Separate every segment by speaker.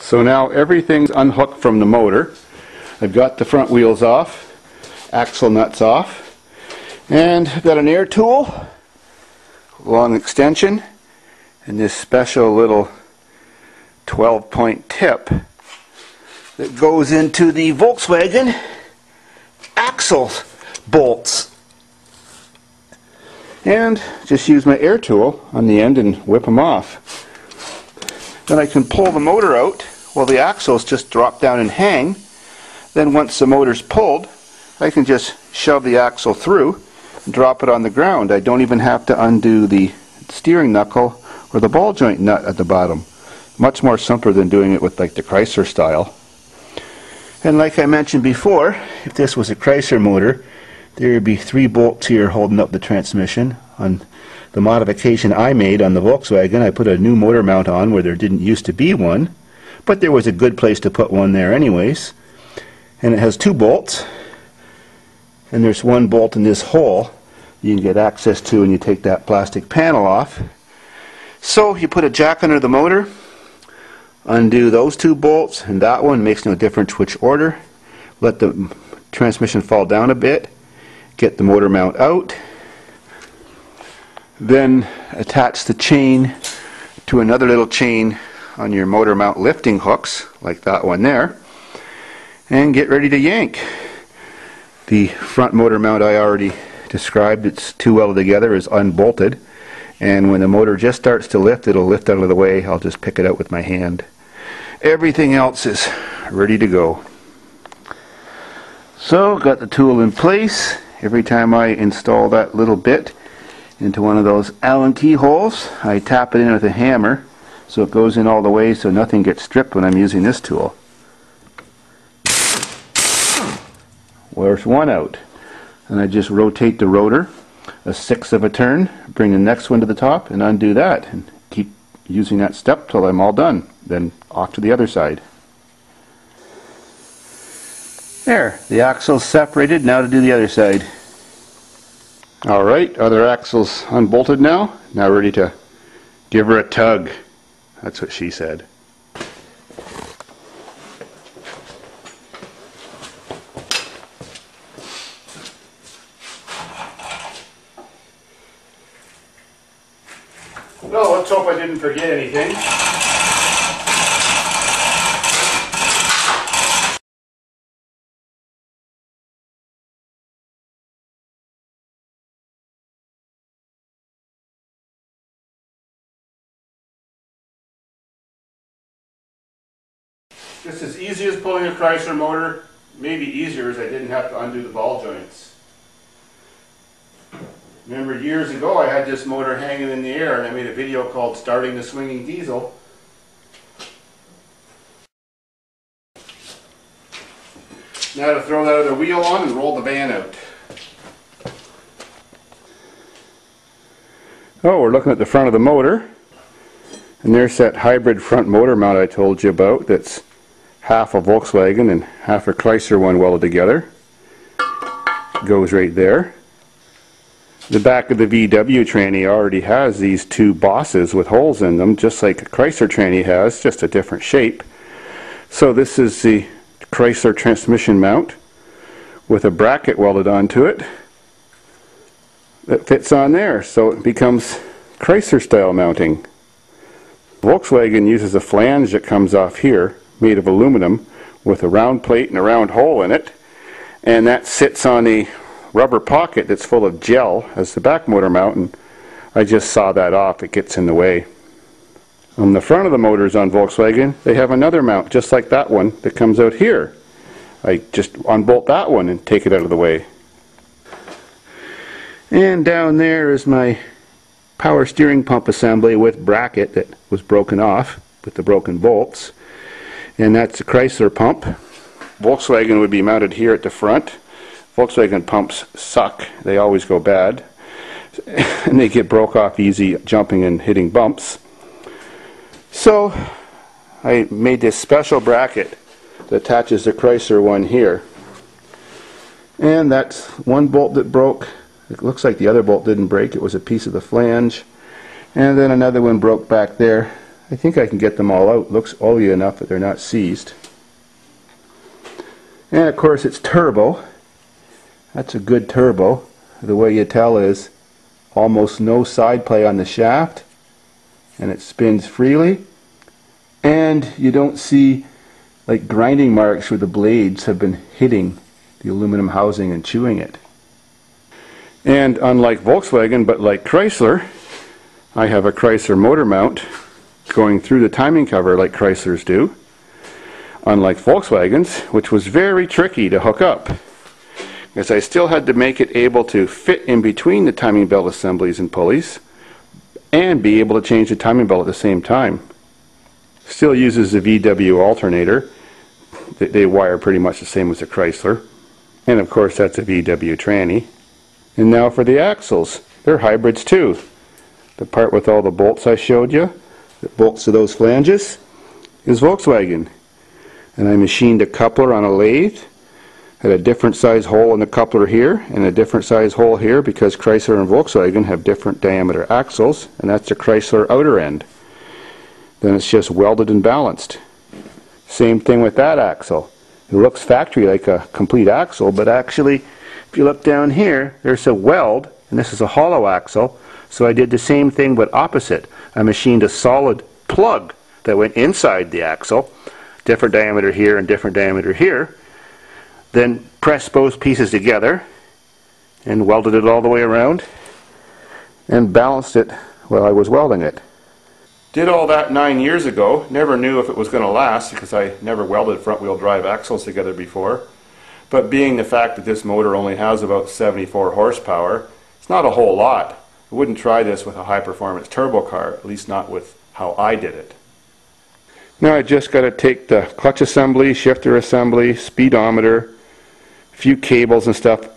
Speaker 1: So now everything's unhooked from the motor. I've got the front wheels off, axle nuts off, and I've got an air tool, long extension, and this special little 12-point tip that goes into the Volkswagen axle bolts. And just use my air tool on the end and whip them off. Then I can pull the motor out while the axles just drop down and hang. Then once the motor's pulled, I can just shove the axle through and drop it on the ground. I don't even have to undo the steering knuckle or the ball joint nut at the bottom. Much more simpler than doing it with like the Chrysler style. And like I mentioned before, if this was a Chrysler motor, there would be 3 bolts here holding up the transmission. On the modification I made on the Volkswagen, I put a new motor mount on where there didn't used to be one, but there was a good place to put one there anyways. And it has 2 bolts, and there's 1 bolt in this hole you can get access to when you take that plastic panel off. So you put a jack under the motor, undo those 2 bolts, and that one makes no difference which order. Let the transmission fall down a bit, get the motor mount out, then attach the chain to another little chain on your motor mount lifting hooks, like that one there, and get ready to yank. The front motor mount I already described, it's too well together, is unbolted, and when the motor just starts to lift, it'll lift out of the way. I'll just pick it out with my hand. Everything else is ready to go. So, got the tool in place. Every time I install that little bit into one of those Allen key holes, I tap it in with a hammer so it goes in all the way so nothing gets stripped when I'm using this tool. There's one out. And I just rotate the rotor a 1/6 of a turn, bring the next one to the top, and undo that, and keep using that step till I'm all done. Then off to the other side. There, the axle's separated. Now to do the other side. Alright, other axle's unbolted now. Now ready to give her a tug. That's what she said. Well, let's hope I didn't forget anything. Just as easy as pulling a Chrysler motor, maybe easier as I didn't have to undo the ball joints. Remember years ago I had this motor hanging in the air and I made a video called Starting the Swinging Diesel. Now to throw that other wheel on and roll the van out. Oh, we're looking at the front of the motor. And there's that hybrid front motor mount I told you about that's half a Volkswagen and half a Chrysler one welded together. Goes right there. The back of the VW tranny already has these 2 bosses with holes in them, just like a Chrysler tranny has, just a different shape. So this is the Chrysler transmission mount with a bracket welded onto it that fits on there, so it becomes Chrysler style mounting. Volkswagen uses a flange that comes off here, made of aluminum, with a round plate and a round hole in it, and that sits on a rubber pocket that's full of gel as the back motor mount, and I just saw that off. It gets in the way. On the front of the motors on Volkswagen, they have another mount just like that one that comes out here. I just unbolt that one and take it out of the way. And down there is my power steering pump assembly with bracket that was broken off with the broken bolts, and that's a Chrysler pump. Volkswagen would be mounted here at the front. Volkswagen pumps suck. They always go bad. And they get broke off easy jumping and hitting bumps. So I made this special bracket that attaches the Chrysler one here. And that's one bolt that broke. It looks like the other bolt didn't break. It was a piece of the flange. And then another one broke back there. I think I can get them all out. Looks oily enough that they're not seized. And of course it's turbo. That's a good turbo. The way you tell is almost no side play on the shaft, and it spins freely, and you don't see like grinding marks where the blades have been hitting the aluminum housing and chewing it. And unlike Volkswagen, but like Chrysler, I have a Chrysler motor mount going through the timing cover like Chryslers do, unlike Volkswagen's, which was very tricky to hook up, because I still had to make it able to fit in between the timing belt assemblies and pulleys and be able to change the timing belt at the same time. Still uses the VW alternator. They wire pretty much the same as the Chrysler, and of course that's a VW tranny. And now for the axles. They're hybrids too. The part with all the bolts I showed you, the bolts to those flanges, is Volkswagen. And I machined a coupler on a lathe. Had a different size hole in the coupler here and a different size hole here because Chrysler and Volkswagen have different diameter axles, and that's the Chrysler outer end. Then it's just welded and balanced. Same thing with that axle. It looks factory like a complete axle, but actually if you look down here, there's a weld, and this is a hollow axle, so I did the same thing but opposite. I machined a solid plug that went inside the axle, different diameter here and different diameter here, then pressed both pieces together and welded it all the way around and balanced it while I was welding it. Did all that 9 years ago. Never knew if it was going to last because I never welded front wheel drive axles together before. But being the fact that this motor only has about 74 horsepower, it's not a whole lot. I wouldn't try this with a high performance turbo car, at least not with how I did it. Now I just got to take the clutch assembly, shifter assembly, speedometer, a few cables and stuff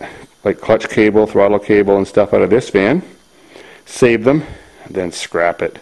Speaker 1: like clutch cable, throttle cable and stuff out of this van, save them, and then scrap it.